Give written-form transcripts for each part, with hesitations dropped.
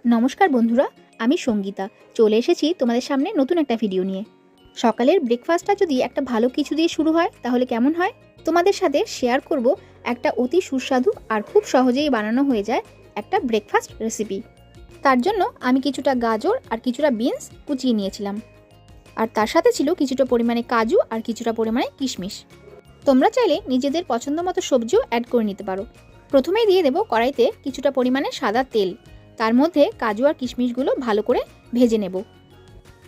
নমস্কার বন্ধুরা, আমি সঙ্গীতা চলে এসেছি তোমাদের সামনে নতুন একটা ভিডিও নিয়ে। সকালের ব্রেকফাস্টটা যদি একটা ভালো কিছু দিয়ে শুরু হয় তাহলে কেমন হয় তোমাদের সাথে শেয়ার করব একটা অতি সুস্বাদু আর খুব সহজেই বানানো হয়ে যায় একটা ব্রেকফাস্ট রেসিপি। তার জন্য আমি কিছুটা গাজর আর কিছুটা বিনস কুচিয়ে নিয়েছিলাম, আর তার সাথে ছিল কিছুটা পরিমাণে কাজু আর কিছুটা পরিমাণে কিশমিশ। তোমরা চাইলে নিজেদের পছন্দ মতো সবজিও অ্যাড করে নিতে পারো। প্রথমেই দিয়ে দেবো কড়াইতে কিছুটা পরিমাণে সাদা তেল, তার মধ্যে কাজু আর কিশমিশগুলো ভালো করে ভেজে নেব।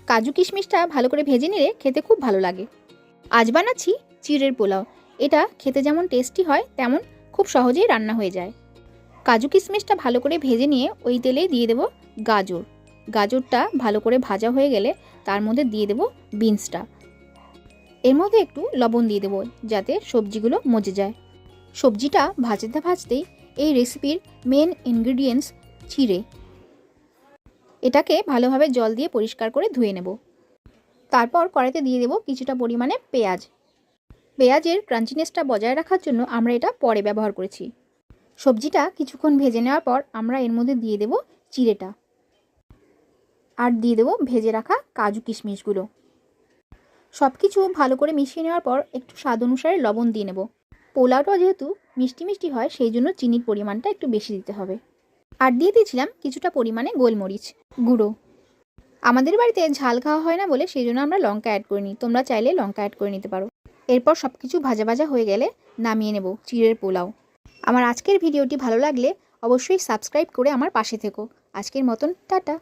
কাজু কিশমিশটা ভালো করে ভেজে নিলে খেতে খুব ভালো লাগে। আজ বানাচ্ছি চিড়ের পোলাও। এটা খেতে যেমন টেস্টি হয় তেমন খুব সহজেই রান্না হয়ে যায়। কাজু কিশমিশটা ভালো করে ভেজে নিয়ে ওই তেলেই দিয়ে দেব গাজর। গাজরটা ভালো করে ভাজা হয়ে গেলে তার মধ্যে দিয়ে দেব বিনসটা। এর মধ্যে একটু লবণ দিয়ে দেবো যাতে সবজিগুলো মজে যায়। সবজিটা ভাজতে ভাজতেই এই রেসিপির মেন ইনগ্রিডিয়েন্টস চিড়ে। এটাকে ভালোভাবে জল দিয়ে পরিষ্কার করে ধুয়ে নেব। তারপর কড়াইতে দিয়ে দেব কিছুটা পরিমাণে পেঁয়াজ। পেঁয়াজের ক্রাঞ্চিনেসটা বজায় রাখার জন্য আমরা এটা পরে ব্যবহার করেছি। সবজিটা কিছুক্ষণ ভেজে নেওয়ার পর আমরা এর মধ্যে দিয়ে দেব চিড়েটা, আর দিয়ে দেব ভেজে রাখা কাজু কিশমিশগুলো। সব কিছু ভালো করে মিশিয়ে নেওয়ার পর একটু স্বাদ অনুসারে লবণ দিয়ে নেব। পোলাওটা যেহেতু মিষ্টি মিষ্টি হয় সেই জন্য চিনির পরিমাণটা একটু বেশি দিতে হবে। আর দিয়ে দিয়েছিলাম কিছুটা পরিমাণে গোলমরিচ গুঁড়ো। আমাদের বাড়িতে ঝাল খাওয়া হয় না বলে সেই জন্য আমরা লঙ্কা অ্যাড করিনি, তোমরা চাইলে লঙ্কা অ্যাড করে নিতে পারো। এরপর সব কিছু ভাজা ভাজা হয়ে গেলে নামিয়ে নেব চিড়ের পোলাও। আমার আজকের ভিডিওটি ভালো লাগলে অবশ্যই সাবস্ক্রাইব করে আমার পাশে থেকো। আজকের মতন টাটা।